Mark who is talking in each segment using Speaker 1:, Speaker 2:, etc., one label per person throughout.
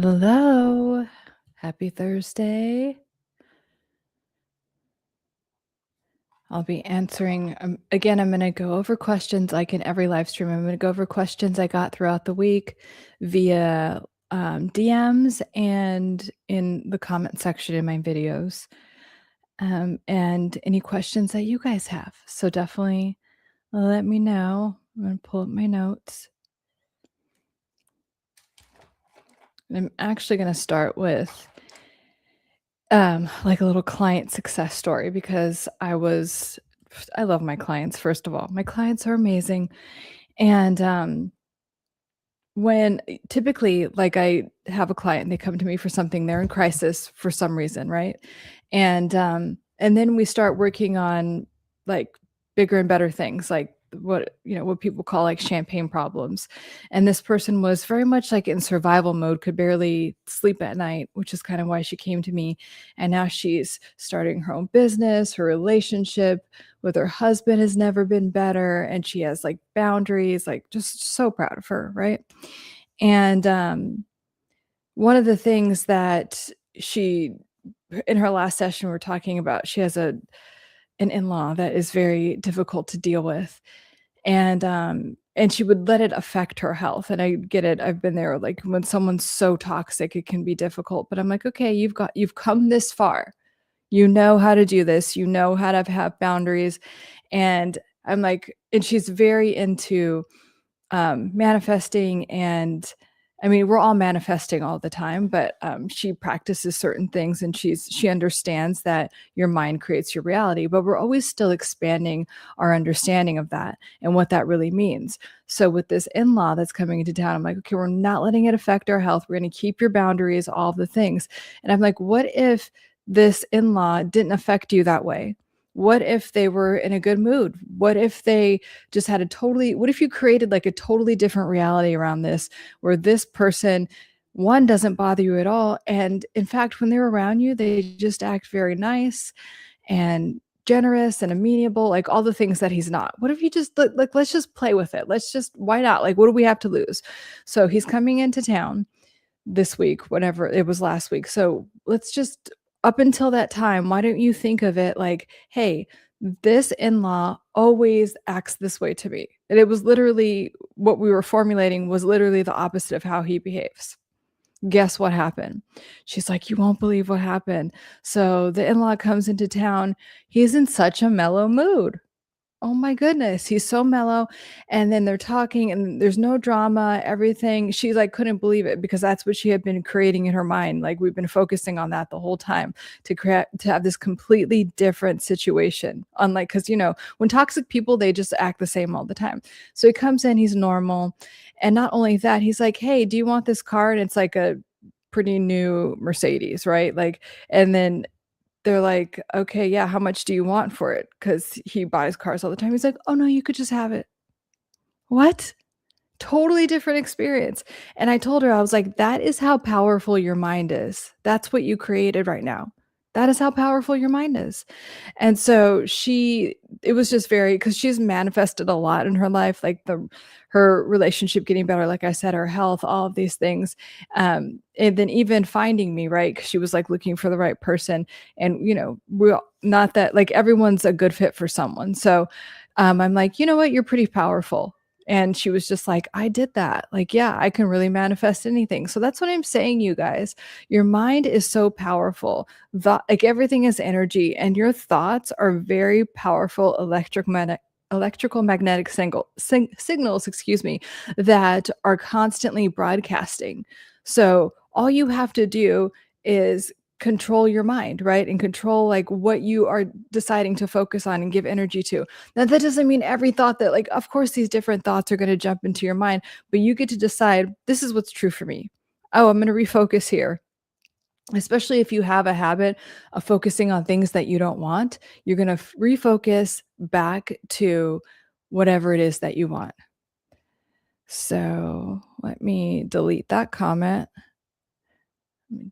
Speaker 1: Hello. Happy Thursday. I'll be answering again, I'm going to go over questions like in every live stream. I'm going to go over questions I got throughout the week via DMs and in the comment section in my videos. And any questions that you guys have. So definitely let me know. I'm going to pull up my notes. I'm actually going to start with like a little client success story because I love my clients, first of all. My clients are amazing. And when typically, like, I have a client and they come to me for something, they're in crisis for some reason, right? And then we start working on like bigger and better things, like what people call like champagne problems. And this person was very much like in survival mode, could barely sleep at night, which is kind of why she came to me. And now she's starting her own business, her relationship with her husband has never been better, and she has like boundaries, like just so proud of her, right? And one of the things that she in her last session we're talking about, she has an in-law that is very difficult to deal with. And she would let it affect her health. And I get it. I've been there. Like when someone's so toxic, it can be difficult. But I'm like, okay, you've come this far. You know how to do this. You know how to have boundaries. And I'm like, and she's very into manifesting. And I mean, we're all manifesting all the time, but she practices certain things, and she understands that your mind creates your reality, but we're always still expanding our understanding of that and what that really means. So with this in-law that's coming into town, I'm like, okay, we're not letting it affect our health. We're going to keep your boundaries, all the things. And I'm like, what if this in-law didn't affect you that way? What if they were in a good mood? What if they just had what if you created like a totally different reality around this, where this person, one, doesn't bother you at all, and in fact when they're around you they just act very nice and generous and amenable, like all the things that he's not. What if you just like let's just play with it, let's just, why not, like what do we have to lose? So he's coming into town this week, whatever it was last week. So let's just, up until that time, why don't you think of it like, hey, this in-law always acts this way to me. And it was literally what we were formulating was literally the opposite of how he behaves. Guess what happened? She's like, you won't believe what happened. So the in-law comes into town. He's in such a mellow mood. Oh my goodness, he's so mellow. And then they're talking and there's no drama, everything. She like couldn't believe it because that's what she had been creating in her mind. Like we've been focusing on that the whole time, to have this completely different situation. Unlike, because when toxic people, they just act the same all the time. So he comes in, he's normal. And not only that, he's like, hey, do you want this car? And it's like a pretty new Mercedes, right? Like, and then they're like, "Okay, yeah, how much do you want for it?" Because he buys cars all the time. He's like, "Oh, no, you could just have it." What? Totally different experience. And I told her, I was like, "That is how powerful your mind is. That's what you created right now. That is how powerful your mind is." And so it was just very, because she's manifested a lot in her life, like her relationship getting better, like I said, her health, all of these things. And then even finding me, right? Because she was like looking for the right person. And, not that like everyone's a good fit for someone. So I'm like, you know what? You're pretty powerful. And she was just like, I did that. Like, yeah, I can really manifest anything. So that's what I'm saying, you guys. Your mind is so powerful. Like everything is energy, and your thoughts are very powerful electrical magnetic signals, excuse me, that are constantly broadcasting. So all you have to do is control your mind, right? And control like what you are deciding to focus on and give energy to. Now, that doesn't mean every thought that, like, of course, these different thoughts are going to jump into your mind, but you get to decide, this is what's true for me. Oh, I'm going to refocus here. Especially if you have a habit of focusing on things that you don't want, you're going to refocus back to whatever it is that you want. So let me delete that comment.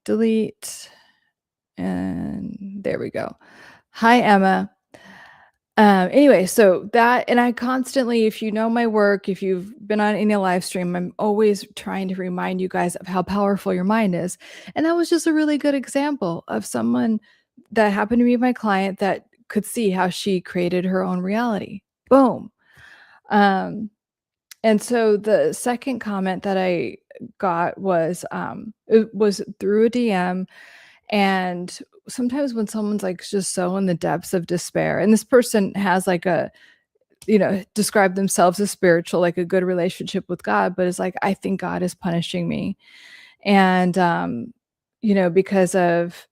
Speaker 1: Delete. And there we go. Hi, Emma. Anyway, so that, and I constantly, if you know my work, if you've been on any live stream, I'm always trying to remind you guys of how powerful your mind is. And that was just a really good example of someone that happened to be my client that could see how she created her own reality. Boom. Um, and so the second comment that I got was it was through a DM. And sometimes when someone's like just so in the depths of despair, and this person has like a, describe themselves as spiritual, like a good relationship with God, but it's like, I think God is punishing me. And, because of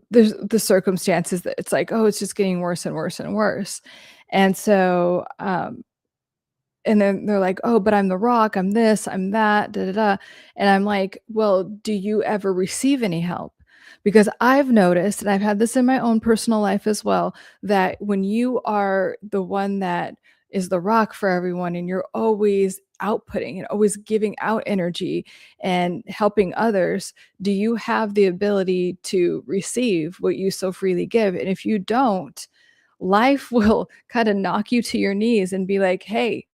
Speaker 1: the circumstances, that it's like, oh, it's just getting worse and worse and worse. And so, and then they're like, oh, but I'm the rock, I'm this, I'm that, da da da. And I'm like, well, do you ever receive any help? Because I've noticed, and I've had this in my own personal life as well, that when you are the one that is the rock for everyone and you're always outputting and always giving out energy and helping others, do you have the ability to receive what you so freely give? And if you don't, life will kind of knock you to your knees and be like, hey,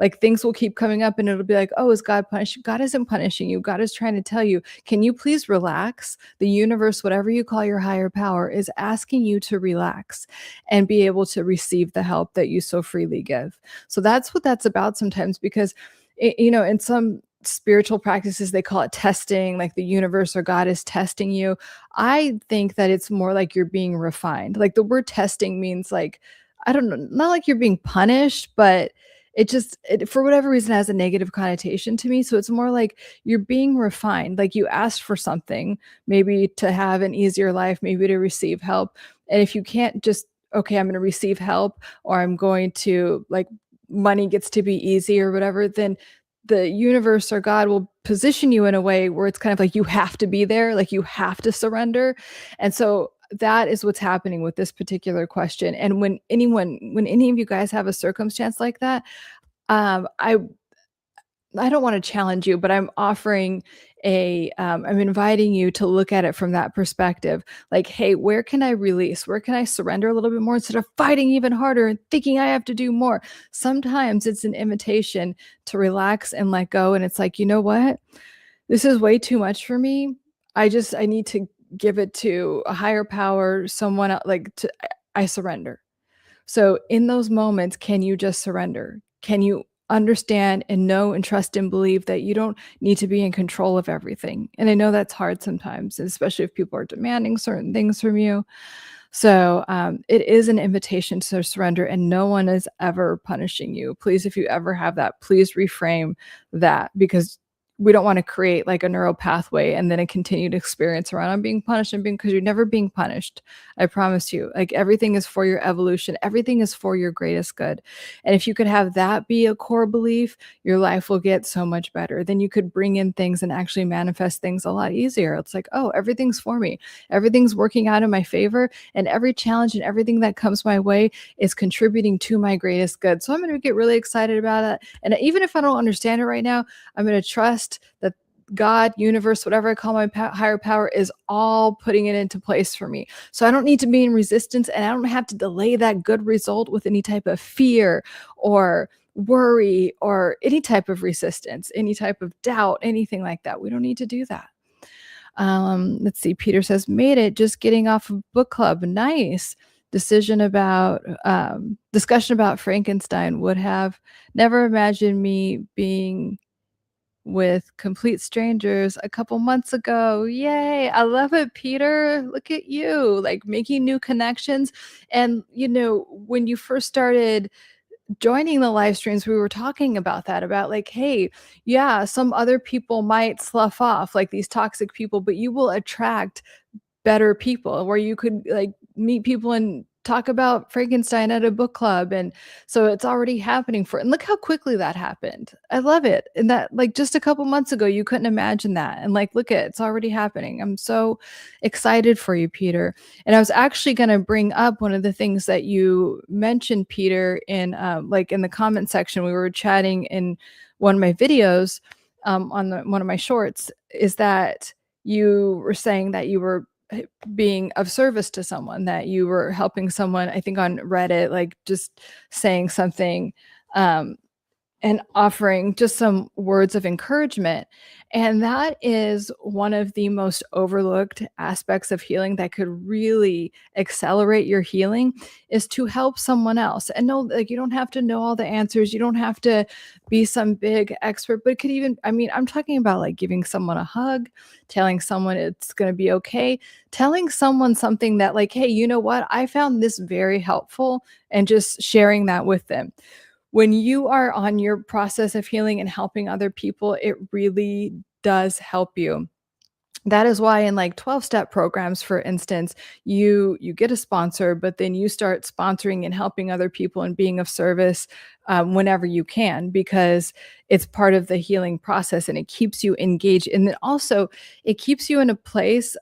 Speaker 1: like things will keep coming up and it'll be like, oh, is God punishing? God isn't punishing you. God is trying to tell you, can you please relax? The universe, whatever you call your higher power, is asking you to relax and be able to receive the help that you so freely give. So that's what that's about sometimes, because, in some spiritual practices, they call it testing, like the universe or God is testing you. I think that it's more like you're being refined. Like the word testing means like, I don't know, not like you're being punished, but for whatever reason, has a negative connotation to me. So it's more like you're being refined. Like you asked for something, maybe to have an easier life, maybe to receive help. And if you can't just, okay, I'm going to receive help, or I'm going to, like, money gets to be easy or whatever, then the universe or God will position you in a way where it's kind of like you have to be there, like you have to surrender. And so that is what's happening with this particular question. And when any of you guys have a circumstance like that, um, I I don't want to challenge you, but I'm offering I'm inviting you to look at it from that perspective. Like, hey, where can I release? Where can I surrender a little bit more instead of fighting even harder and thinking I have to do more? Sometimes it's an invitation to relax and let go. And it's like, you know what? This is way too much for me. I need to give it to a higher power, someone like I surrender. So in those moments, can you just surrender? Can you understand and know and trust and believe that you don't need to be in control of everything? And I know that's hard sometimes, especially if people are demanding certain things from you. So it is an invitation to surrender, and no one is ever punishing you. Please, if you ever have that, please reframe that, because we don't want to create like a neural pathway and then a continued experience around I'm being punished and being, because you're never being punished. I promise you, like everything is for your evolution, everything is for your greatest good. And if you could have that be a core belief, your life will get so much better. Then you could bring in things and actually manifest things a lot easier. It's like, oh, everything's for me, everything's working out in my favor, and every challenge and everything that comes my way is contributing to my greatest good. So I'm going to get really excited about it. And even if I don't understand it right now, I'm going to trust that God, universe, whatever I call my higher power, is all putting it into place for me. So I don't need to be in resistance, and I don't have to delay that good result with any type of fear or worry or any type of resistance, any type of doubt, anything like that. We don't need to do that. Let's see. Peter says, made it, just getting off of book club. Nice. Discussion about Frankenstein. Would have never imagined me being with complete strangers a couple months ago. Yay. I love it, Peter. Look at you, like making new connections. And, when you first started joining the live streams, we were talking about that, about like, hey, yeah, some other people might slough off, like these toxic people, but you will attract better people, where you could like meet people and talk about Frankenstein at a book club. And so it's already happening and look how quickly that happened. I love it. And that, like, just a couple months ago, you couldn't imagine that. And like, look at, it's already happening. I'm so excited for you, Peter. And I was actually going to bring up one of the things that you mentioned, Peter, in like in the comment section. We were chatting in one of my videos, one of my shorts, is that you were saying that you were being of service to someone, that you were helping someone, I think on Reddit, like just saying something, um, and offering just some words of encouragement. And that is one of the most overlooked aspects of healing that could really accelerate your healing, is to help someone else. And no, like you don't have to know all the answers. You don't have to be some big expert, but it could even, I mean, I'm talking about like giving someone a hug, telling someone it's going to be okay, telling someone something that like, hey, you know what? I found this very helpful, and just sharing that with them. When you are on your process of healing and helping other people, it really does help you. That is why in like 12-step programs, for instance, you get a sponsor, but then you start sponsoring and helping other people and being of service, whenever you can, because it's part of the healing process and it keeps you engaged. And then also it keeps you in a place,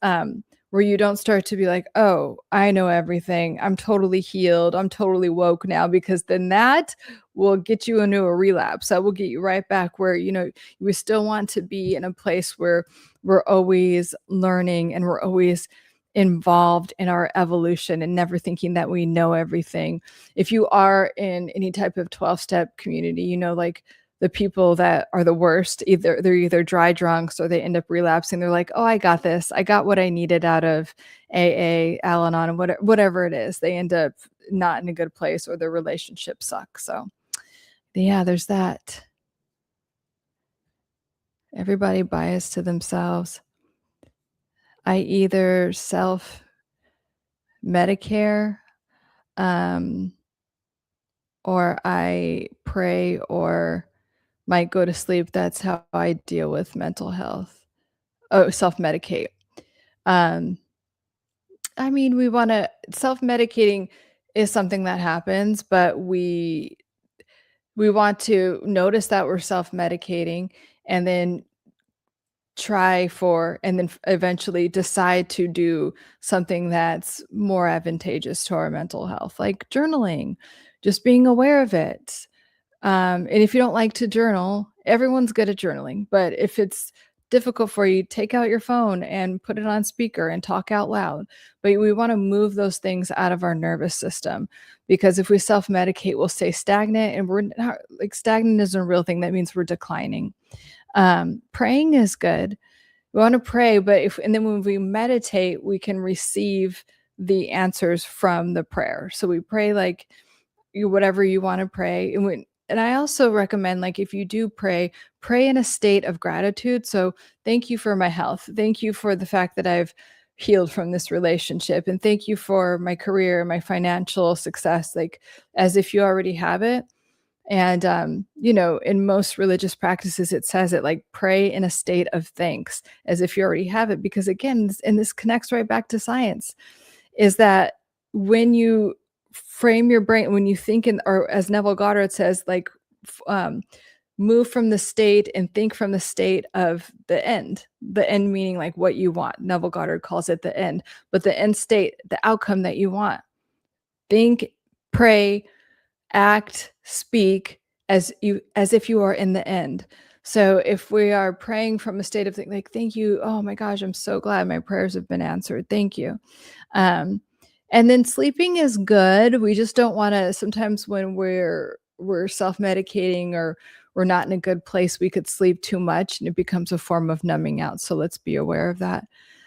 Speaker 1: where you don't start to be like, oh, I know everything. I'm totally healed. I'm totally woke now, because then that will get you into a relapse. That will get you right back where, we still want to be in a place where we're always learning and we're always involved in our evolution and never thinking that we know everything. If you are in any type of 12-step community, like the people that are the worst, they're either dry drunks or they end up relapsing. They're like, oh, I got this. I got what I needed out of AA, Al-Anon, and whatever it is. They end up not in a good place, or their relationships suck. So yeah, there's that. Everybody biased to themselves. I either self Medicare, um, or I pray, or might go to sleep. That's how I deal with mental health. Oh, self medicate. Um, I mean, we want to self medicating is something that happens, but we want to notice that we're self medicating, and then eventually decide to do something that's more advantageous to our mental health, like journaling, just being aware of it. And if you don't like to journal, everyone's good at journaling, but if it's difficult for you, take out your phone and put it on speaker and talk out loud. But we want to move those things out of our nervous system, because if we self-medicate, we'll stay stagnant, and we're not, like, stagnant isn't a real thing. That means we're declining. Praying is good. We want to pray, and then when we meditate, we can receive the answers from the prayer. So we pray like whatever you want to pray. And I also recommend, like, if you do pray, pray in a state of gratitude. So thank you for my health. Thank you for the fact that I've healed from this relationship. And thank you for my career, my financial success, like as if you already have it. And, in most religious practices, it says it like pray in a state of thanks, as if you already have it. Because again, and this connects right back to science, is that when you frame your brain, when you think or as Neville Goddard says, like, move from the state and think from the state of the end meaning like what you want. Neville Goddard calls it the end, but the end state, the outcome that you want. Think, pray, act, speak as if you are in the end. So if we are praying from a state of like, thank you, oh my gosh, I'm so glad my prayers have been answered, thank you. And then sleeping is good. We just don't want to, sometimes when we're self-medicating or we're not in a good place, we could sleep too much and it becomes a form of numbing out. So let's be aware of that.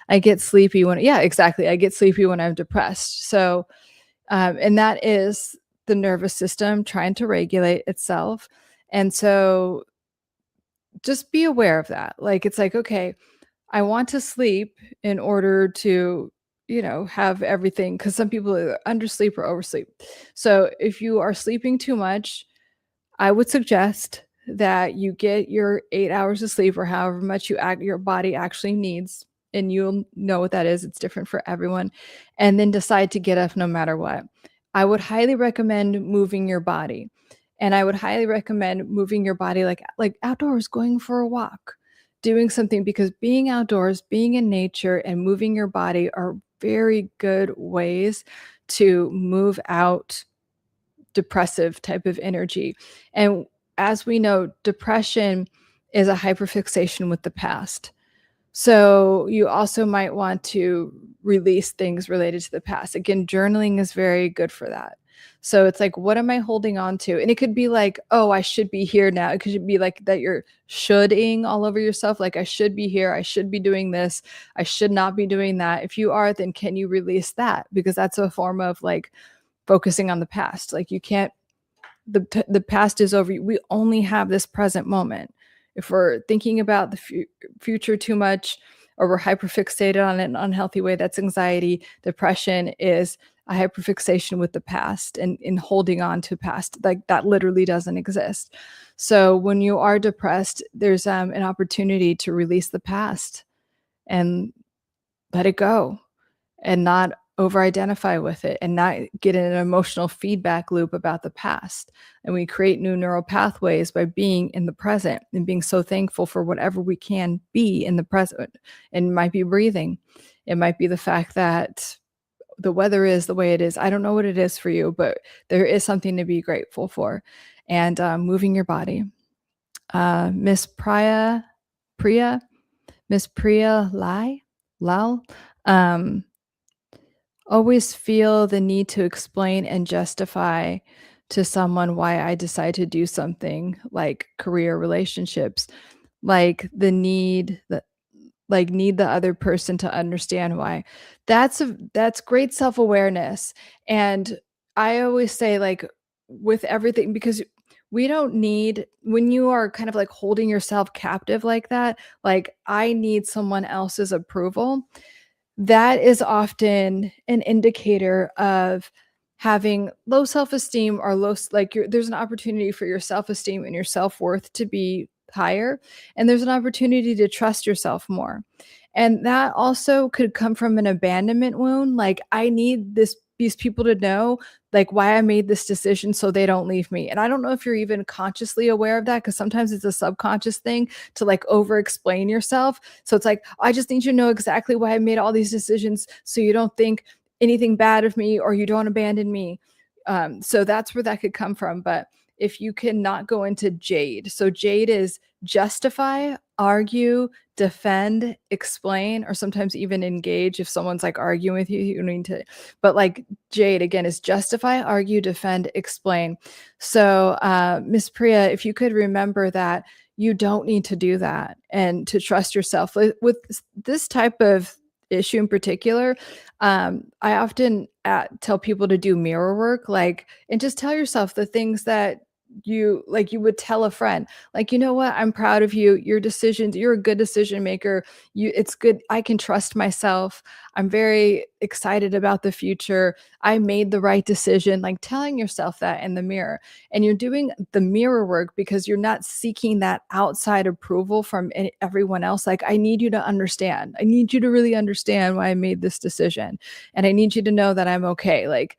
Speaker 1: I get sleepy when I get sleepy when I'm depressed. So and that is the nervous system trying to regulate itself. And so just be aware of that. Like, it's like, okay, I want to sleep in order to, have everything, because some people are undersleep or oversleep. So if you are sleeping too much, I would suggest that you get your 8 hours of sleep, or however much your body actually needs. And you'll know what that is. It's different for everyone. And then decide to get up no matter what. I would highly recommend moving your body. And I would highly recommend moving your body like outdoors, going for a walk, doing something, because being outdoors, being in nature, and moving your body are very good ways to move out depressive type of energy. And as we know, depression is a hyperfixation with the past. So you also might want to release things related to the past. Again, journaling is very good for that. So it's like, what am I holding on to? And it could be like, oh, I should be here now. It could be like that you're shoulding all over yourself. Like, I should be here. I should be doing this. I should not be doing that. If you are, then can you release that? Because that's a form of like focusing on the past. Like, you can't, the past is over. We only have this present moment. If we're thinking about the future too much, or we're hyperfixated on an unhealthy way, that's anxiety. Depression is a hyperfixation with the past and in holding on to past. Like, that literally doesn't exist. So when you are depressed, there's an opportunity to release the past and let it go, and not over identify with it, and not get in an emotional feedback loop about the past. And we create new neural pathways by being in the present and being so thankful for whatever we can be in the present. And it might be breathing. It might be the fact that the weather is the way it is. I don't know what it is for you, but there is something to be grateful for. And moving your body. Miss Priya, Miss Priya Lal, always feel the need to explain and justify to someone why I decide to do something like career, relationships, like need the other person to understand why. That's great self-awareness. And I always say, like, with everything, because we don't need, when you are kind of like holding yourself captive like that, like, I need someone else's approval, that is often an indicator of having low self-esteem, or there's an opportunity for your self-esteem and your self-worth to be higher, and there's an opportunity to trust yourself more. And that also could come from an abandonment wound. Like, I need these people to know, like, why I made this decision so they don't leave me. And I don't know if you're even consciously aware of that, because sometimes it's a subconscious thing to like over explain yourself. So it's like, I just need you to know exactly why I made all these decisions so you don't think anything bad of me, or you don't abandon me. So that's where that could come from. But if you cannot go into jade, so jade is justify, argue, defend, explain, or sometimes even engage. If someone's like arguing with you, you need to, but like jade again is justify, argue, defend, explain. So Miss Priya, if you could remember that you don't need to do that, and to trust yourself with this type of issue in particular. I often tell people to do mirror work, like, and just tell yourself the things that you would tell a friend, like, you know what, I'm proud of you, your decisions, you're a good decision maker, it's good, I can trust myself, I'm very excited about the future, I made the right decision, like telling yourself that in the mirror. And you're doing the mirror work because you're not seeking that outside approval from everyone else. Like, I need you to understand, I need you to really understand why I made this decision, and I need you to know that I'm okay, like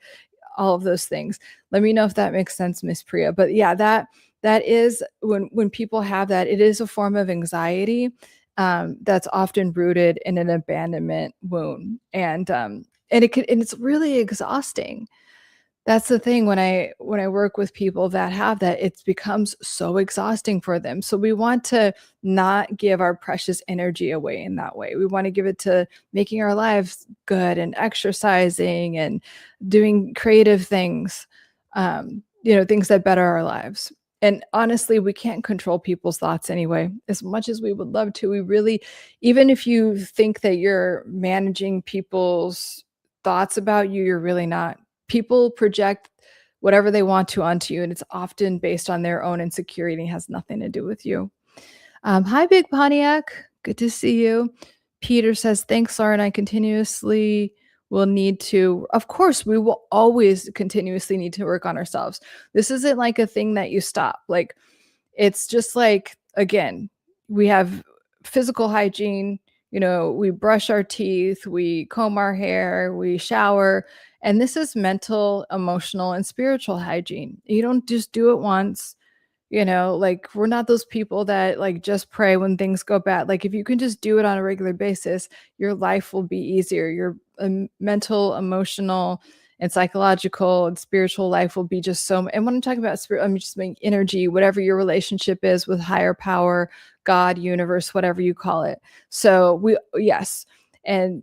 Speaker 1: all of those things. Let me know if that makes sense, Miss Priya. But yeah, that is, when people have that, it is a form of anxiety that's often rooted in an abandonment wound, and it's really exhausting. That's the thing, when I work with people that have that, it becomes so exhausting for them. So we want to not give our precious energy away in that way. We want to give it to making our lives good and exercising and doing creative things, things that better our lives. And honestly, we can't control people's thoughts anyway, as much as we would love to. We really, even if you think that you're managing people's thoughts about you, you're really not. People project whatever they want to onto you, and it's often based on their own insecurity. It has nothing to do with you. Hi, Big Pontiac. Good to see you. Peter says, thanks, Lauren. I continuously will need to, of course, we will always continuously need to work on ourselves. This isn't like a thing that you stop. Like, it's just like, again, we have physical hygiene, we brush our teeth, we comb our hair, we shower. And this is mental, emotional, and spiritual hygiene. You don't just do it once, like, we're not those people that like just pray when things go bad. Like, if you can just do it on a regular basis, your life will be easier. Your mental, emotional, and psychological and spiritual life will be just so. And when I'm talking about spirit, I'm just saying energy, whatever your relationship is with higher power, God, universe, whatever you call it. So yes. And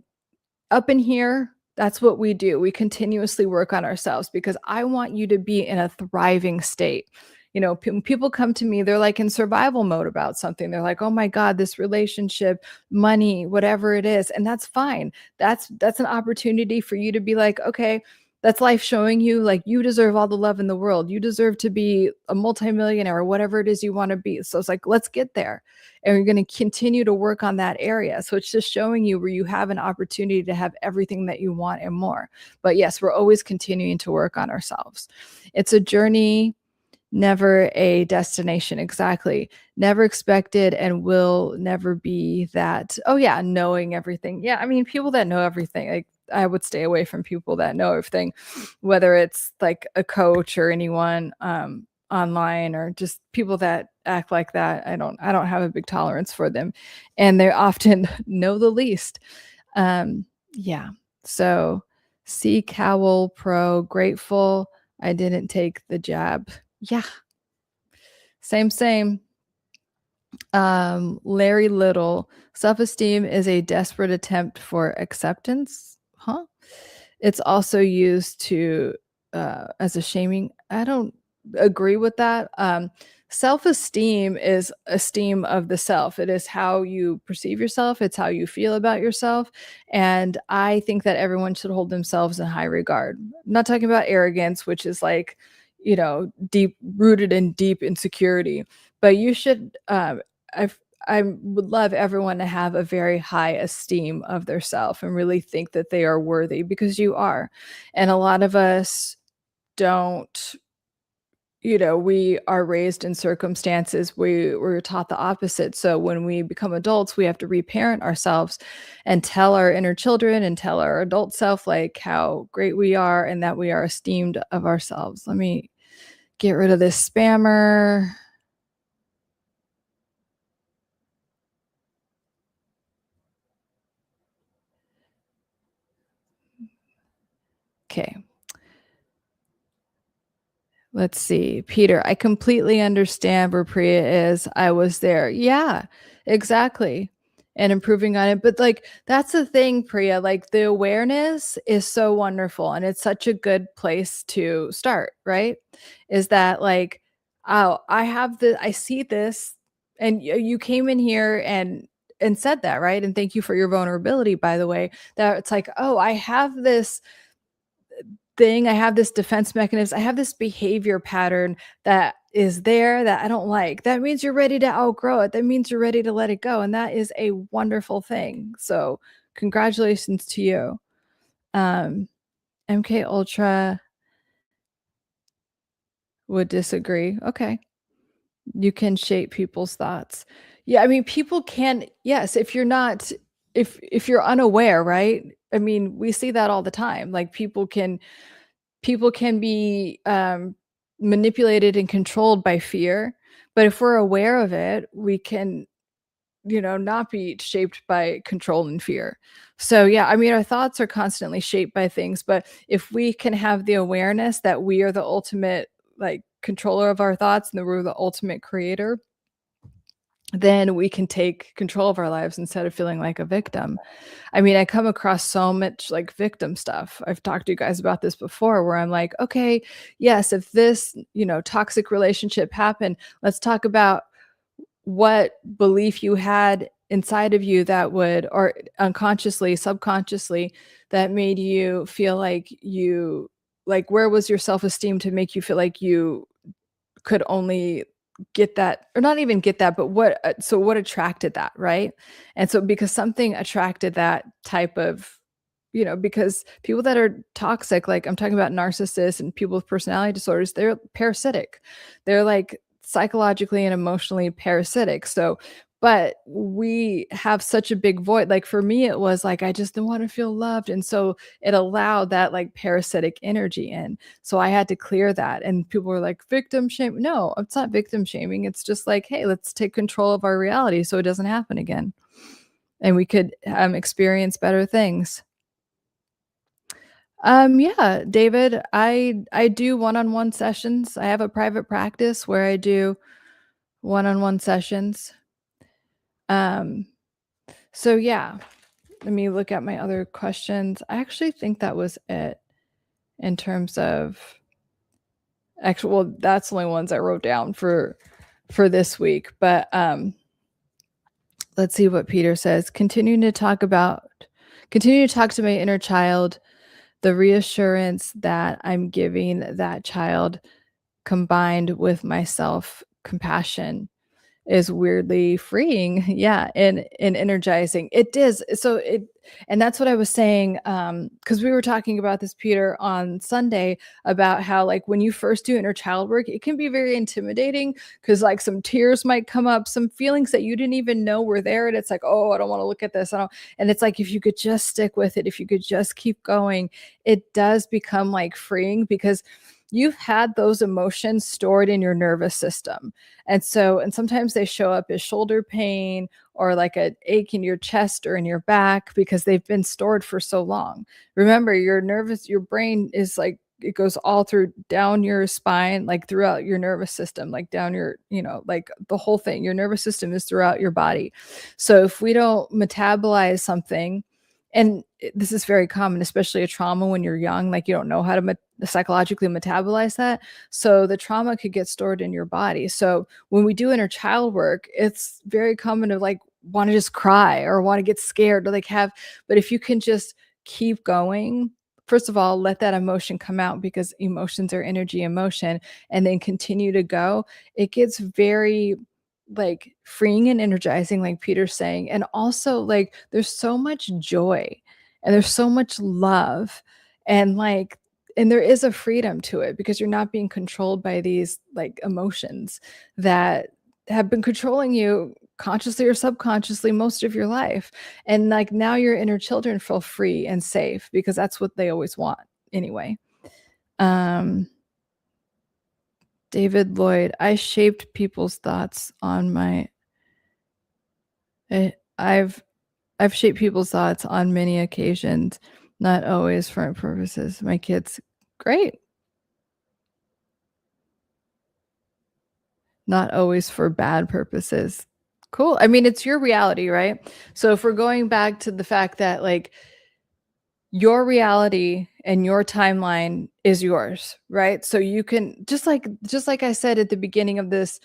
Speaker 1: up in here, that's what we do. We continuously work on ourselves because I want you to be in a thriving state. When people come to me, they're like in survival mode about something. They're like, "Oh my God, this relationship, money, whatever it is." And that's fine. That's an opportunity for you to be like, "Okay, that's life showing you like you deserve all the love in the world. You deserve to be a multimillionaire or whatever it is you want to be." So it's like, let's get there. And we're going to continue to work on that area. So it's just showing you where you have an opportunity to have everything that you want and more. But yes, we're always continuing to work on ourselves. It's a journey, never a destination. Exactly. Never expected and will never be that, oh yeah, knowing everything. Yeah, I mean, people that know everything, like I would stay away from people that know everything, whether it's like a coach or anyone online or just people that act like that. I don't have a big tolerance for them, and they often know the least. Yeah. So C Cowell Pro, grateful I didn't take the jab. Yeah, same. Larry Little, self-esteem is a desperate attempt for acceptance. Huh? It's also used to as a shaming. I don't agree with that. Self-esteem is esteem of the self. It is how you perceive yourself. It's how you feel about yourself. And I think that everyone should hold themselves in high regard. I'm not talking about arrogance, which is like, deep rooted in deep insecurity. But you should. I would love everyone to have a very high esteem of their self and really think that they are worthy because you are. And a lot of us don't, we are raised in circumstances we're taught the opposite. So when we become adults, we have to reparent ourselves and tell our inner children and tell our adult self like how great we are and that we are esteemed of ourselves. Let me get rid of this spammer. Okay. Let's see. Peter, I completely understand where Priya is. I was there. Yeah, exactly. And improving on it. But like that's the thing, Priya. Like the awareness is so wonderful and it's such a good place to start, right? Is that like, oh, I see this, and you came in here and said that, right? And thank you for your vulnerability, by the way. That it's like, oh, I have this thing, I have this defense mechanism, I have this behavior pattern that is there that I don't like. That means you're ready to outgrow it. That means you're ready to let it go. And that is a wonderful thing. So congratulations to you. MK Ultra would disagree. Okay. You can shape people's thoughts. Yeah, I mean, people can, yes, if you're not, if you're unaware, right? I mean, we see that all the time. Like people can be manipulated and controlled by fear, but if we're aware of it, we can not be shaped by control and fear. So yeah, I mean, our thoughts are constantly shaped by things, but if we can have the awareness that we are the ultimate like controller of our thoughts and that we're the ultimate creator, then we can take control of our lives instead of feeling like a victim. I mean, I come across so much like victim stuff. I've talked to you guys about this before where I'm like, okay, yes, if this, toxic relationship happened, let's talk about what belief you had inside of you that would, or unconsciously, subconsciously, that made you feel like where was your self-esteem to make you feel like you could only get that, or not even get that, but what attracted that, right? And so because something attracted that type of, because people that are toxic, like I'm talking about narcissists and people with personality disorders, they're parasitic. They're like psychologically and emotionally parasitic. So but we have such a big void. Like for me, it was like I just don't want to feel loved. And so it allowed that like parasitic energy in. So I had to clear that. And people were like, victim shame. No, it's not victim shaming. It's just like, hey, let's take control of our reality so it doesn't happen again. And we could experience better things. Yeah, David, I do one-on-one sessions. I have a private practice where I do one-on-one sessions. Um, so yeah, let me look at my other questions. I actually think that was it in terms of actually, well, that's the only ones I wrote down for this week. But let's see what Peter says. Continue to talk to my inner child, the reassurance that I'm giving that child combined with my self compassion is weirdly freeing. Yeah, and energizing. It is. So it and that's what I was saying, because we were talking about this, Peter, on Sunday about how, like, when you first do inner child work, it can be very intimidating because, like, some tears might come up, some feelings that you didn't even know were there, and it's like, oh, I don't want to look at this. I don't. And it's like if you could just stick with it, if you could just keep going, it does become like freeing because you've had those emotions stored in your nervous system. And sometimes they show up as shoulder pain or like an ache in your chest or in your back because they've been stored for so long. Remember, your brain is like, it goes all through down your spine, like throughout your nervous system, like down your, like the whole thing. Your nervous system is throughout your body. So if we don't metabolize something, and this is very common, especially a trauma when you're young, like you don't know how to psychologically metabolize that. So the trauma could get stored in your body. So when we do inner child work, it's very common to like want to just cry or want to get scared or like but if you can just keep going, first of all, let that emotion come out because emotions are energy in motion, and then continue to go. It gets very like freeing and energizing, like Peter's saying. And also, like, there's so much joy and there's so much love, and like, and there is a freedom to it because you're not being controlled by these like emotions that have been controlling you consciously or subconsciously most of your life. And like now your inner children feel free and safe because that's what they always want anyway. David Lloyd, I shaped people's thoughts on my I've shaped people's thoughts on many occasions, not always for purposes. My kids, great. Not always for bad purposes. Cool. I mean, it's your reality, right? So if we're going back to the fact that like your reality and your timeline is yours, right? So you can just like I said at the beginning of this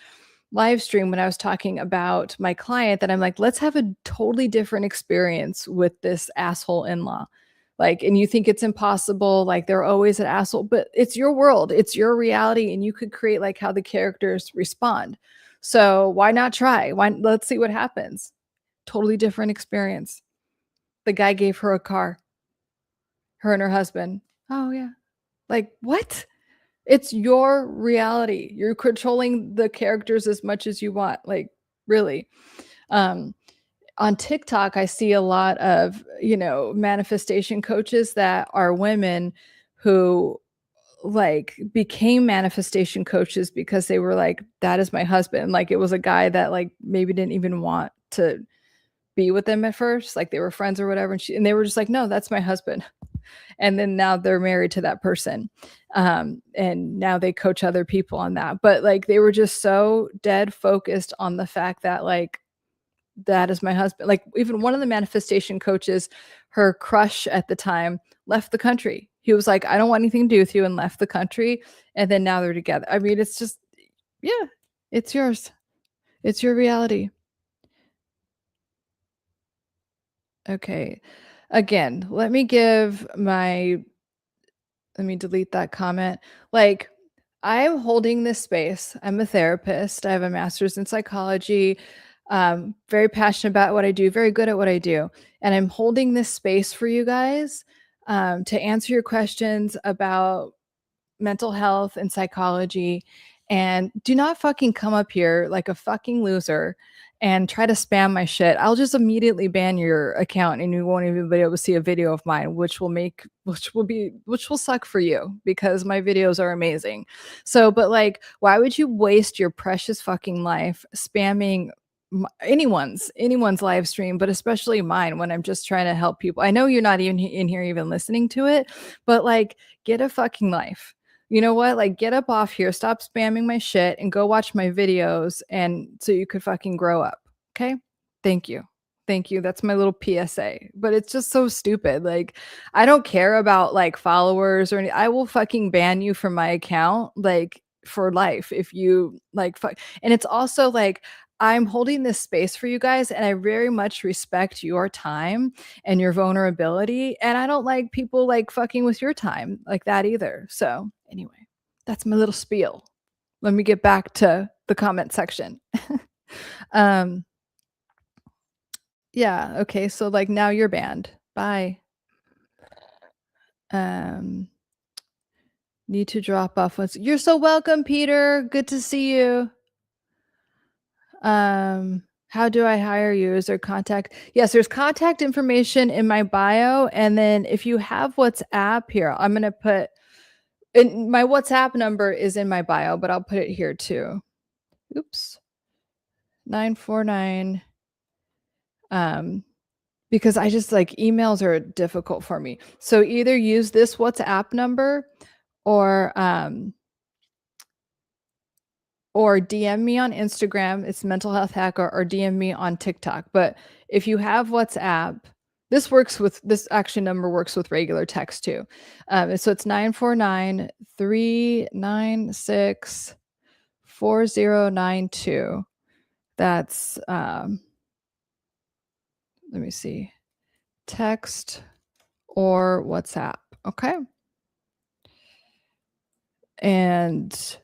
Speaker 1: live stream when I was talking about my client, that I'm like, let's have a totally different experience with this asshole in-law. Like, and you think it's impossible, like they're always an asshole, but it's your world, it's your reality, and you could create like how the characters respond. So why not try? Let's see what happens. Totally different experience. The guy gave her a car. Her and her husband. Oh yeah. Like what? It's your reality. You're controlling the characters as much as you want. Like really. On TikTok, I see a lot of, manifestation coaches that are women who like became manifestation coaches because they were like, that is my husband. Like it was a guy that like maybe didn't even want to be with them at first. Like they were friends or whatever. And they were just like, no, that's my husband. And then now they're married to that person, and now they coach other people on that. But like they were just so dead focused on the fact that like that is my husband. Like even one of the manifestation coaches, her crush at the time left the country. He was like, I don't want anything to do with you, and left the country. And then now they're together. I mean, it's just, yeah, it's yours. It's your reality. Okay. Again, let me delete that comment. Like, I'm holding this space. I'm a therapist. I have a master's in psychology. Very passionate about what I do, very good at what I do. And I'm holding this space for you guys to answer your questions about mental health and psychology. And do not fucking come up here like a fucking loser and try to spam my shit. I'll just immediately ban your account and you won't even be able to see a video of mine, which will suck for you because my videos are amazing. So, but like, why would you waste your precious fucking life spamming anyone's live stream, but especially mine when I'm just trying to help people? I know you're not even in here even listening to it, but like, get a fucking life. You know what? Like, get up off here, stop spamming my shit, and go watch my videos, and so you could fucking grow up. Okay? Thank you. Thank you. That's my little PSA. But it's just so stupid. Like, I don't care about like followers or any I will fucking ban you from my account like for life if you like fuck. And it's also like I'm holding this space for you guys and I very much respect your time and your vulnerability and I don't like people like fucking with your time like that either. So, anyway, that's my little spiel. Let me get back to the comment section. um Yeah, okay, so, like, now you're banned. Bye. Um, Need to drop off once you're so welcome, Peter, good to see you. How do I hire you? Is there contact? Yes, there's contact information in my bio, and then if you have WhatsApp here, I'm gonna put and my WhatsApp number is in my bio, but I'll put it here too. Oops. 949, um because I just like emails are difficult for me. So either use this WhatsApp number or DM me on Instagram. It's mental health hacker or DM me on TikTok. But if you have WhatsApp, this actually number works with regular text too. So it's 949-396-4092. That's let me see. Text or WhatsApp. Okay. And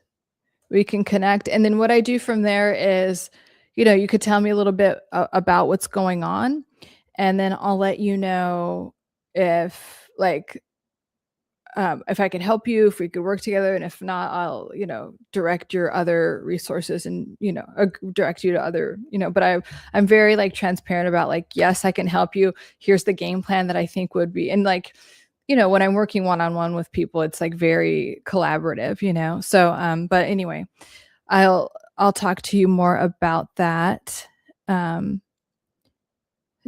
Speaker 1: we can connect. And then what I do from there is, you could tell me a little bit about what's going on. And then I'll let you know if like, if I can help you, if we could work together. And if not, I'll, direct your other resources and, direct you to other, but I'm very like transparent about like, yes, I can help you. Here's the game plan that I think would be. And like, when I'm working one-on-one with people, it's like very collaborative. So, but anyway, I'll talk to you more about that,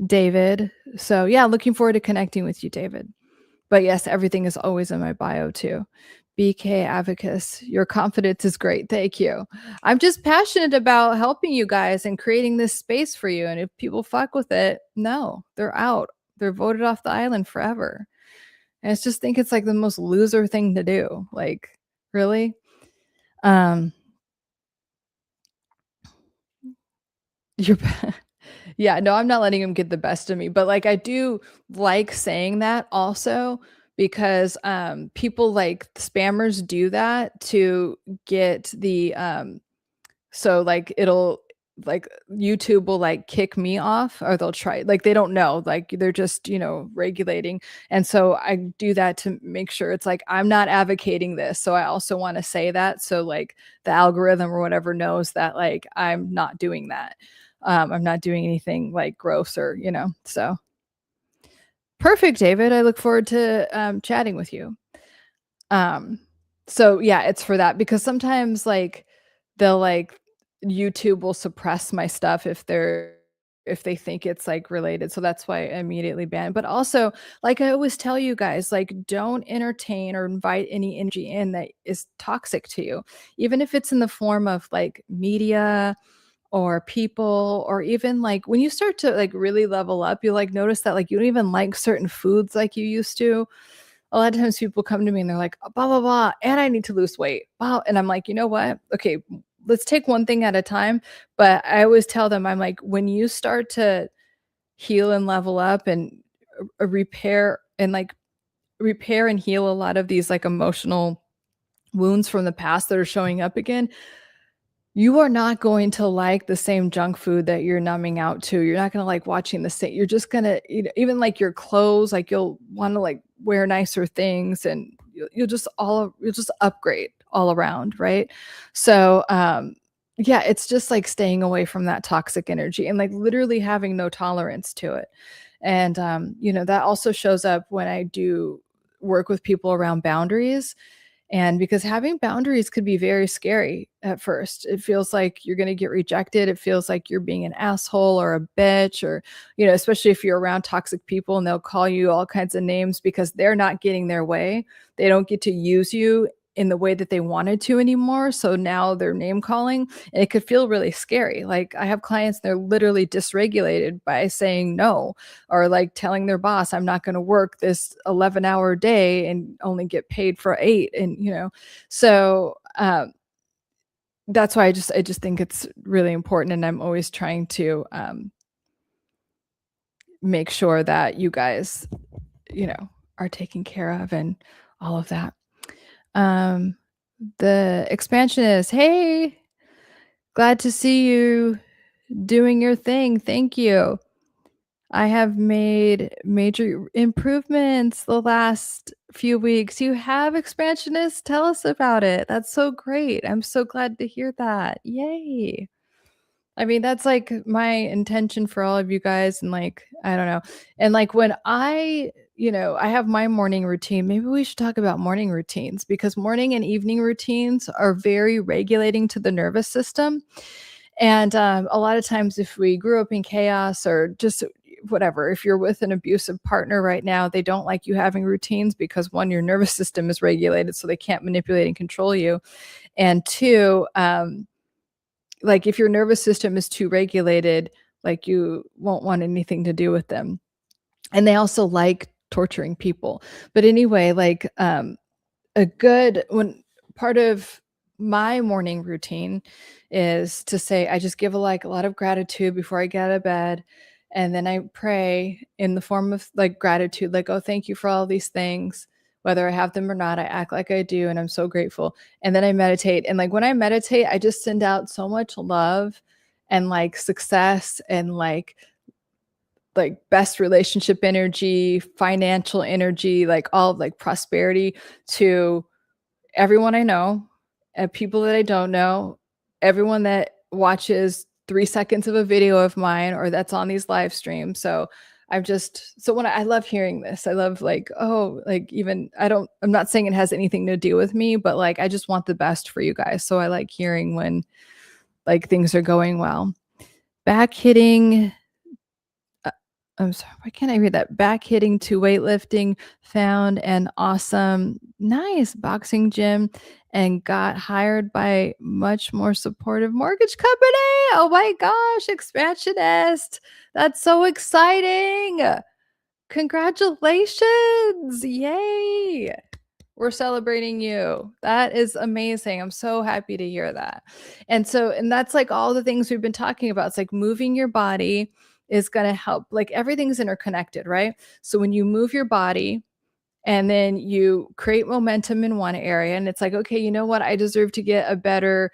Speaker 1: David. So yeah, looking forward to connecting with you, David. But yes, everything is always in my bio too. BK Avicus, your confidence is great. Thank you. I'm just passionate about helping you guys and creating this space for you. And if people fuck with it, no, they're out. They're voted off the island forever. And I just think it's like the most loser thing to do. Like, really? Um, you're yeah, no, I'm not letting him get the best of me, but like I do like saying that also because people like spammers do that to get the so like it'll like YouTube will like kick me off or they'll try like they don't know like they're just regulating and so I do that to make sure it's like I'm not advocating this so I also want to say that so like the algorithm or whatever knows that like I'm not doing that. I'm not doing anything like gross or so perfect, David. I look forward to chatting with you. So yeah, it's for that because sometimes like they'll like YouTube will suppress my stuff if they think it's like related. So that's why I immediately ban. But also, like I always tell you guys, like don't entertain or invite any energy in that is toxic to you, even if it's in the form of like media or people or even like when you start to like really level up, you like notice that like you don't even like certain foods like you used to. A lot of times people come to me and they're like, blah, blah, blah, and I need to lose weight. Wow. And I'm like, you know what? Okay, let's take one thing at a time. But I always tell them, I'm like, when you start to heal and level up and repair and heal a lot of these like emotional wounds from the past that are showing up again, you are not going to like the same junk food that you're numbing out to. You're not going to like watching the same. You're just going to, even like your clothes, like you'll want to like wear nicer things and you'll just upgrade all around. Right. So, yeah, it's just like staying away from that toxic energy and like literally having no tolerance to it. And, that also shows up when I do work with people around boundaries. And because having boundaries could be very scary at first. It feels like you're going to get rejected. It feels like you're being an asshole or a bitch, or, especially if you're around toxic people and they'll call you all kinds of names because they're not getting their way. They don't get to use you in the way that they wanted to anymore. So now they're name calling, and it could feel really scary. Like I have clients, they're literally dysregulated by saying no, or like telling their boss, I'm not going to work this 11-hour day and only get paid for 8. And, so that's why I just think it's really important. And I'm always trying to make sure that you guys, are taken care of and all of that. The expansionist, hey, glad to see you doing your thing. Thank you. I have made major improvements the last few weeks. You have, expansionists? Tell us about it. That's so great. I'm so glad to hear that. Yay. I mean, that's like my intention for all of you guys. And like, I don't know. And like when I have my morning routine, maybe we should talk about morning routines, because morning and evening routines are very regulating to the nervous system. And a lot of times, if we grew up in chaos or just whatever, if you're with an abusive partner right now, they don't like you having routines because one, your nervous system is regulated, so they can't manipulate and control you. And two, like if your nervous system is too regulated, like you won't want anything to do with them. And they also like torturing people. But anyway, like a good when part of my morning routine is to say I just give a lot of gratitude before I get out of bed, and then I pray in the form of like gratitude, like, oh, thank you for all these things, whether I have them or not. I act like I do, and I'm so grateful. And then I meditate, and like when I meditate, I just send out so much love and like success and like best relationship energy, financial energy, like all of like prosperity to everyone I know, and people that I don't know, everyone that watches 3 seconds of a video of mine or that's on these live streams. So when I love hearing this. I love like, oh, like even I'm not saying it has anything to do with me, but like I just want the best for you guys. So I like hearing when like things are going well. Back hitting I'm sorry, why can't I read that? Back hitting to weightlifting, found an awesome, nice boxing gym, and got hired by much more supportive mortgage company. Oh my gosh, expansionist. That's so exciting. Congratulations. Yay. We're celebrating you. That is amazing. I'm so happy to hear that. And that's like all the things we've been talking about. It's like moving your body is going to help. Like everything's interconnected, right? So when you move your body and then you create momentum in one area, and it's like, okay, you know what? I deserve to get a better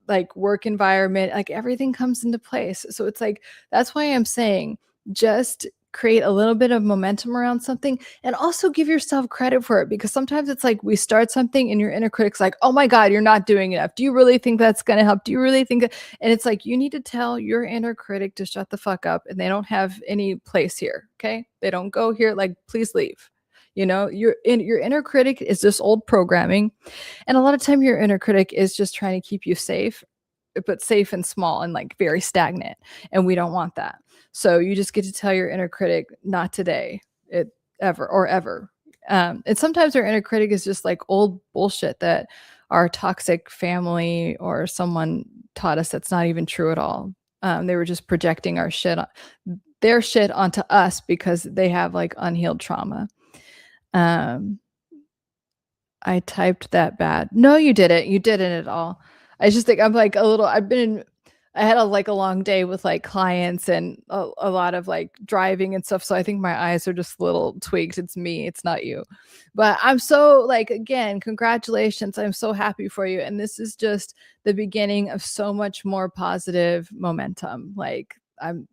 Speaker 1: like work environment. Like everything comes into place. So it's like, that's why I'm saying just create a little bit of momentum around something, and also give yourself credit for it, because sometimes it's like we start something and your inner critic's like, oh my God, you're not doing enough. Do you really think that's going to help? Do you really think that? And it's like, you need to tell your inner critic to shut the fuck up, and they don't have any place here. Okay. They don't go here. Like, please leave. Your inner critic is just old programming. And a lot of time your inner critic is just trying to keep you safe, but safe and small and like very stagnant. And we don't want that. So you just get to tell your inner critic, not today, ever. And sometimes our inner critic is just like old bullshit that our toxic family or someone taught us that's not even true at all. They were just projecting their shit onto us because they have like unhealed trauma. I typed that bad. No, you didn't. You didn't at all. I just think I'm like I had a long day with like clients and a lot of like driving and stuff. So I think my eyes are just a little tweaked. It's me. It's not you. But I'm so like, again, congratulations. I'm so happy for you. And this is just the beginning of so much more positive momentum. Like I'm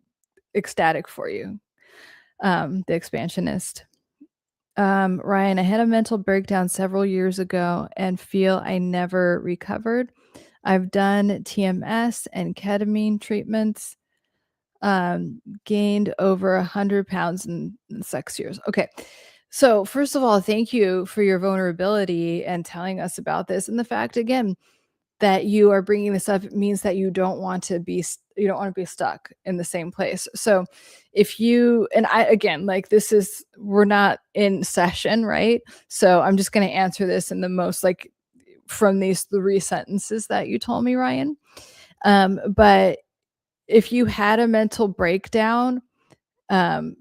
Speaker 1: ecstatic for you. The expansionist. Ryan, I had a mental breakdown several years ago and feel I never recovered. I've done TMS and ketamine treatments, gained over 100 pounds in 6 years. Okay. So, first of all, thank you for your vulnerability and telling us about this. And the fact, again, that you are bringing this up means that you don't want to be stuck in the same place. So if you, and I, again, like we're not in session, right? So I'm just going to answer this in the most like from these 3 sentences that you told me, Ryan. But if you had a mental breakdown, um,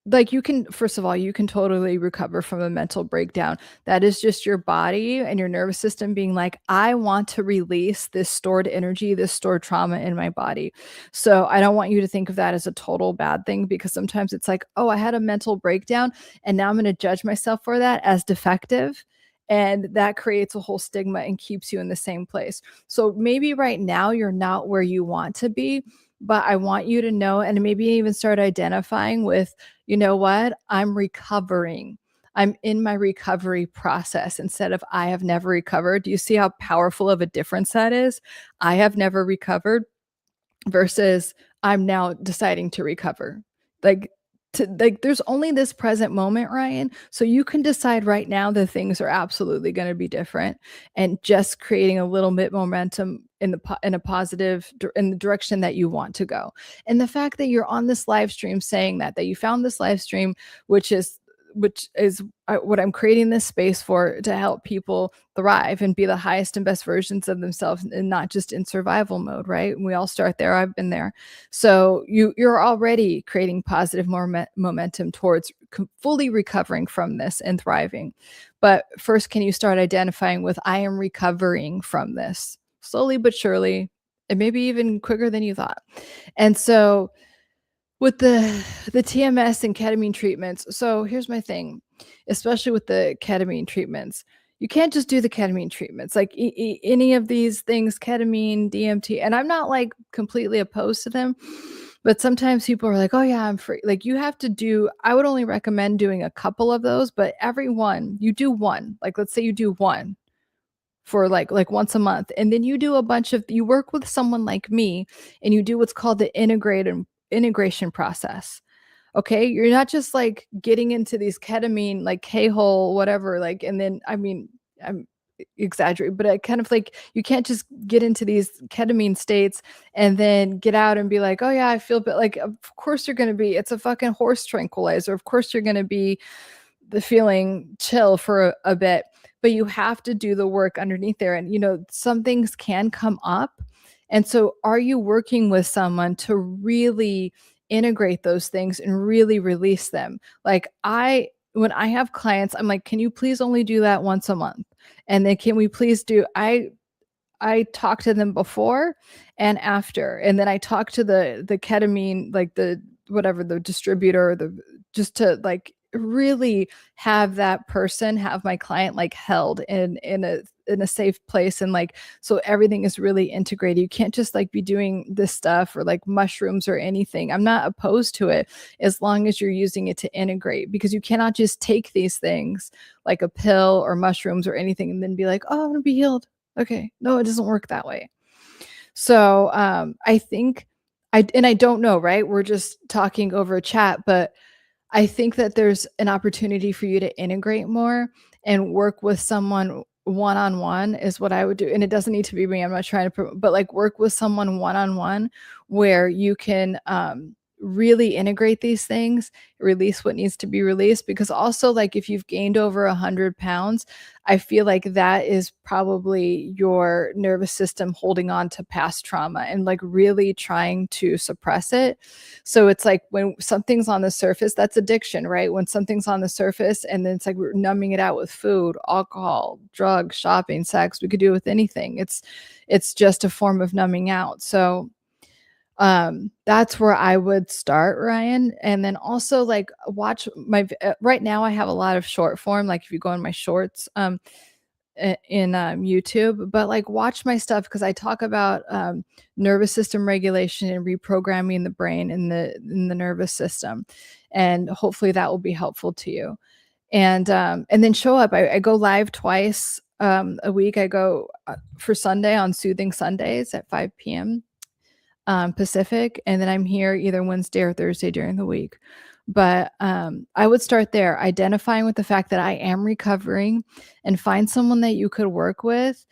Speaker 1: like, you can first of all, you can totally recover from a mental breakdown. That is just your body and your nervous system being like, "I want to release this stored energy, this stored trauma in my body." So, I don't want you to think of that as a total bad thing, because sometimes it's like, "Oh, I had a mental breakdown, and now I'm gonna judge myself for that as defective," and that creates a whole stigma and keeps you in the same place. So, maybe right now you're not where you want to be, but I want you to know, and maybe even start identifying with, you know what? I'm recovering. I'm in my recovery process instead of I have never recovered. Do you see how powerful of a difference that is? I have never recovered versus I'm now deciding to recover. Like, there's only this present moment, Ryan. So you can decide right now that things are absolutely going to be different, and just creating a little bit momentum in in a positive in the direction that you want to go. And the fact that you're on this live stream saying that you found this live stream, which is what I'm creating this space for, to help people thrive and be the highest and best versions of themselves, and not just in survival mode, right? We all start there. I've been there. So you're already creating positive momentum towards fully recovering from this and thriving. But first, can you start identifying with, I am recovering from this, slowly but surely, and maybe even quicker than you thought. And so with the TMS and ketamine treatments, so here's my thing, especially with the ketamine treatments. You can't just do the ketamine treatments, like, any of these things, ketamine, DMT, and I'm not, like, completely opposed to them, but sometimes people are like, "Oh, yeah, I'm free." Like, you have to do I would only recommend doing a couple of those, but every one you do 1, like, let's say you do 1 for, like, once a month, and then you do a bunch of you work with someone like me, and you do what's called the integration process. Okay, you're not just, like, getting into these ketamine, like, K-hole, whatever, like, and then, I mean, I'm exaggerating, but I kind of, like, you can't just get into these ketamine states and then get out and be like, "Oh, yeah, I feel," but, like, of course you're gonna be it's a fucking horse tranquilizer. Of course you're gonna be the feeling chill for a bit, but you have to do the work underneath there. And, some things can come up. And so, are you working with someone to really integrate those things and really release them? Like, when I have clients, I'm like, can you please only do that once a month? And then, can we please do, I talk to them before and after, and then I talk to the ketamine, like, the whatever, the distributor, the just to, like, really have that person, have my client, like, held in a safe place, and, like, so everything is really integrated. You can't just, like, be doing this stuff or, like, mushrooms or anything. I'm not opposed to it, as long as you're using it to integrate, because you cannot just take these things like a pill or mushrooms or anything and then be like, "Oh, I'm gonna be healed." Okay. No, it doesn't work that way. So, I think I don't know, right? We're just talking over a chat, but I think that there's an opportunity for you to integrate more and work with someone one-on-one is what I would do. And it doesn't need to be me. I'm not trying to, but, like, work with someone one-on-one where you can, really integrate these things, release what needs to be released. Because also, like, if you've gained over 100 pounds, I feel like that is probably your nervous system holding on to past trauma and, like, really trying to suppress it. So it's like, when something's on the surface, that's addiction, right? When something's on the surface, and then it's like we're numbing it out with food, alcohol, drugs, shopping, sex. We could do it with anything. It's just a form of numbing out. So, that's where I would start, Ryan. And then also, like, watch right now I have a lot of short form, like, if you go in my shorts, in YouTube, but, like, watch my stuff, because I talk about, nervous system regulation and reprogramming the brain in the nervous system, and hopefully that will be helpful to you. And then show up. I go live twice a week. I go for Sunday on Soothing Sundays at 5 p.m. Pacific, and then I'm here either Wednesday or Thursday during the week. But I would start there, identifying with the fact that I am recovering, and find someone that you could work with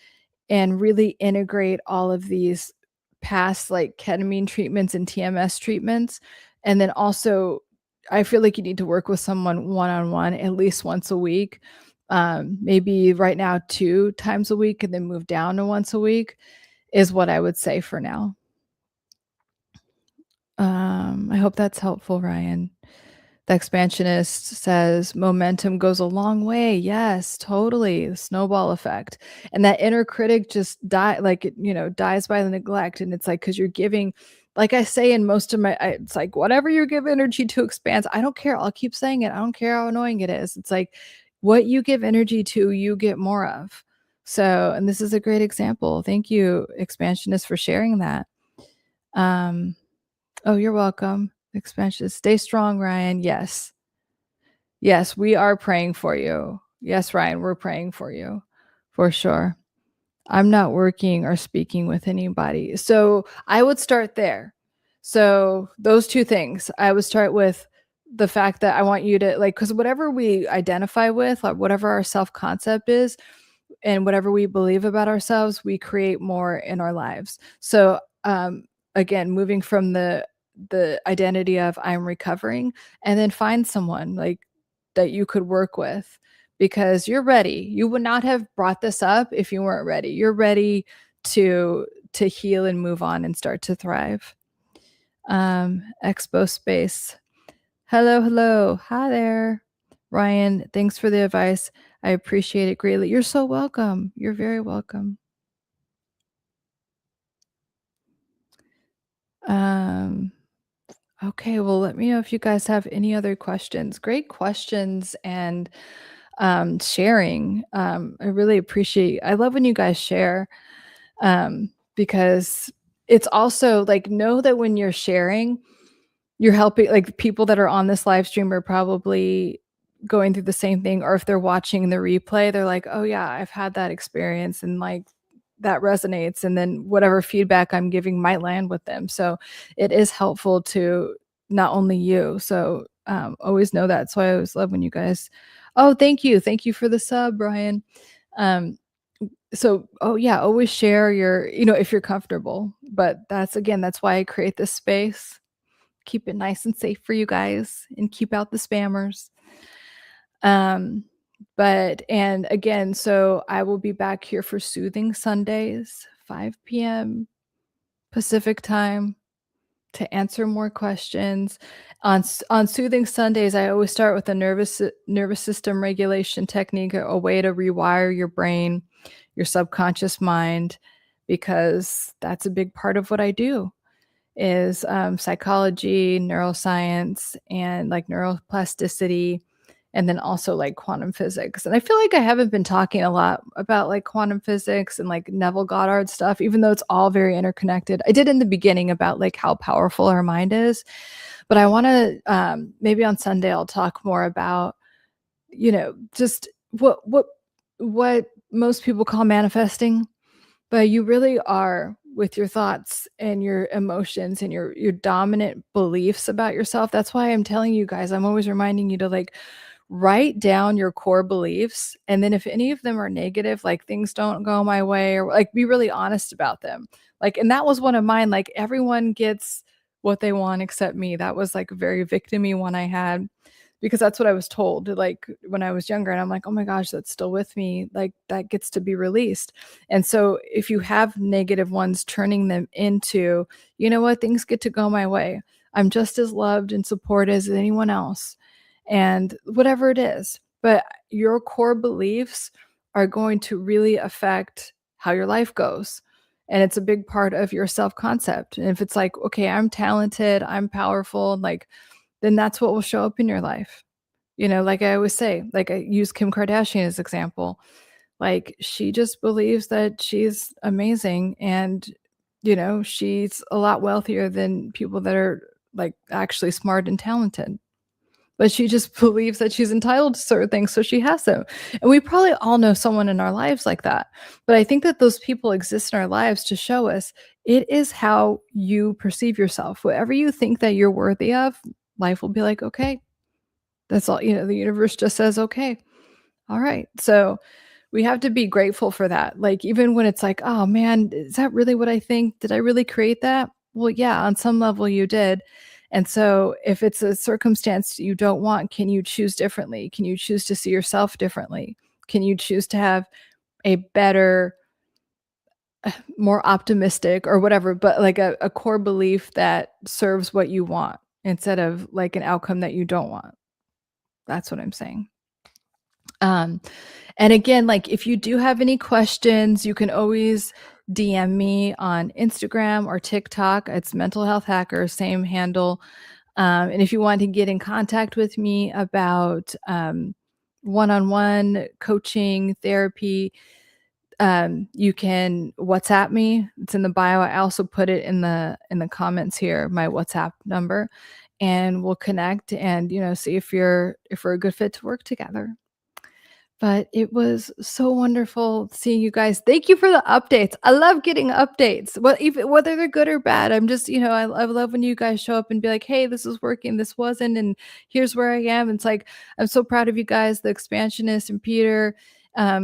Speaker 1: and really integrate all of these past, like, ketamine treatments and TMS treatments. And then also, I feel like you need to work with someone one on one at least once a week, Maybe right now 2 times a week and then move down to once a week is what I would say for now. I hope that's helpful, Ryan. The expansionist says momentum goes a long way. Yes, totally. The snowball effect. And that inner critic just dies by the neglect. And it's like, because you're giving, like I say in most of it's like, whatever you give energy to expands. I don't care. I'll keep saying it. I don't care how annoying it is. It's like, what you give energy to, you get more of. So, and this is a great example. Thank you, expansionist, for sharing that. Oh, you're welcome. Expansion. Stay strong, Ryan. Yes. Yes, we are praying for you. Yes, Ryan, we're praying for you for sure. I'm not working or speaking with anybody. So I would start there. So those two things, I would start with the fact that I want you to like, because whatever we identify with, like whatever our self concept is, and whatever we believe about ourselves, we create more in our lives. So again, moving from the identity of I'm recovering, and then find someone like that you could work with, because you're ready. You would not have brought this up if you weren't ready. You're ready to heal and move on and start to thrive. Expo space. Hello, hello. Hi there. Ryan, thanks for the advice. I appreciate it greatly. You're so welcome. You're very welcome. Um, okay, well, let me know if you guys have any other questions. Great questions and sharing. I really appreciate. I love when you guys share, because it's also like know that when you're sharing, you're helping like people that are on this live stream are probably going through the same thing, or if they're watching the replay, they're like, "Oh yeah, I've had that experience and like that resonates." And then whatever feedback I'm giving might land with them. So it is helpful to not only you. So always know that. So I always love when you guys. Oh, thank you. Thank you for the sub, Brian. Um, so oh yeah, always share your, if you're comfortable. But that's why I create this space, keep it nice and safe for you guys and keep out the spammers. But and again, so I will be back here for Soothing Sundays, 5 p.m. Pacific time, to answer more questions. On Soothing Sundays, I always start with a nervous system regulation technique, a way to rewire your brain, your subconscious mind, because that's a big part of what I do is psychology, neuroscience, and like neuroplasticity, and then also like quantum physics. And I feel like I haven't been talking a lot about like quantum physics and like Neville Goddard stuff, even though it's all very interconnected. I did in the beginning about like how powerful our mind is, but I want to maybe on Sunday I'll talk more about just what most people call manifesting, but you really are with your thoughts and your emotions and your dominant beliefs about yourself. That's why I'm telling you guys, I'm always reminding you to like write down your core beliefs. And then if any of them are negative, like things don't go my way, or like be really honest about them. Like, and that was one of mine. Like everyone gets what they want except me. That was like a very victim-y one I had, because that's what I was told like when I was younger. And I'm like, oh my gosh, that's still with me. Like that gets to be released. And so if you have negative ones, turning them into, you know what, things get to go my way. I'm just as loved and supported as anyone else. And whatever it is, but your core beliefs are going to really affect how your life goes. And it's a big part of your self concept. And if it's like, okay, I'm talented, I'm powerful, like, then that's what will show up in your life. Like I always say, like I use Kim Kardashian as example. Like she just believes that she's amazing, and she's a lot wealthier than people that are like actually smart and talented. But she just believes that she's entitled to certain things, so she has them. And we probably all know someone in our lives like that. But I think that those people exist in our lives to show us it is how you perceive yourself. Whatever you think that you're worthy of, life will be like, okay, that's all. The universe just says, okay, all right. So we have to be grateful for that. Like, even when it's like, oh man, is that really what I think? Did I really create that? Well, yeah, on some level you did. And so if it's a circumstance you don't want, can you choose differently? Can you choose to see yourself differently? Can you choose to have a better, more optimistic or whatever, but like a core belief that serves what you want instead of like an outcome that you don't want? That's what I'm saying. Um, and again, like if you do have any questions, you can always DM me on Instagram or TikTok. It's Mental Health Hacker, same handle. And if you want to get in contact with me about one-on-one coaching, therapy, you can WhatsApp me. It's in the bio. I also put it in the comments here, my WhatsApp number, and we'll connect and see if we're a good fit to work together. But it was so wonderful seeing you guys. Thank you for the updates. I love getting updates. Even whether they're good or bad. I'm just, I love when you guys show up and be like, "Hey, this is working, this wasn't, and here's where I am." It's like I'm so proud of you guys, the expansionist and Peter,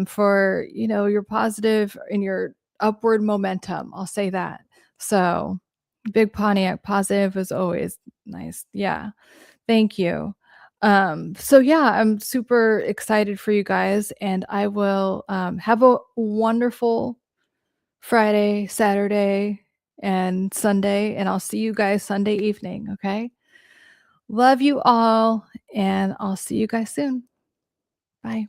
Speaker 1: for your positive and your upward momentum. I'll say that. So, big Pontiac positive as always. Nice. Yeah. Thank you. So yeah, I'm super excited for you guys, and I will have a wonderful Friday, Saturday, and Sunday, and I'll see you guys Sunday evening. Okay. Love you all, and I'll see you guys soon. Bye.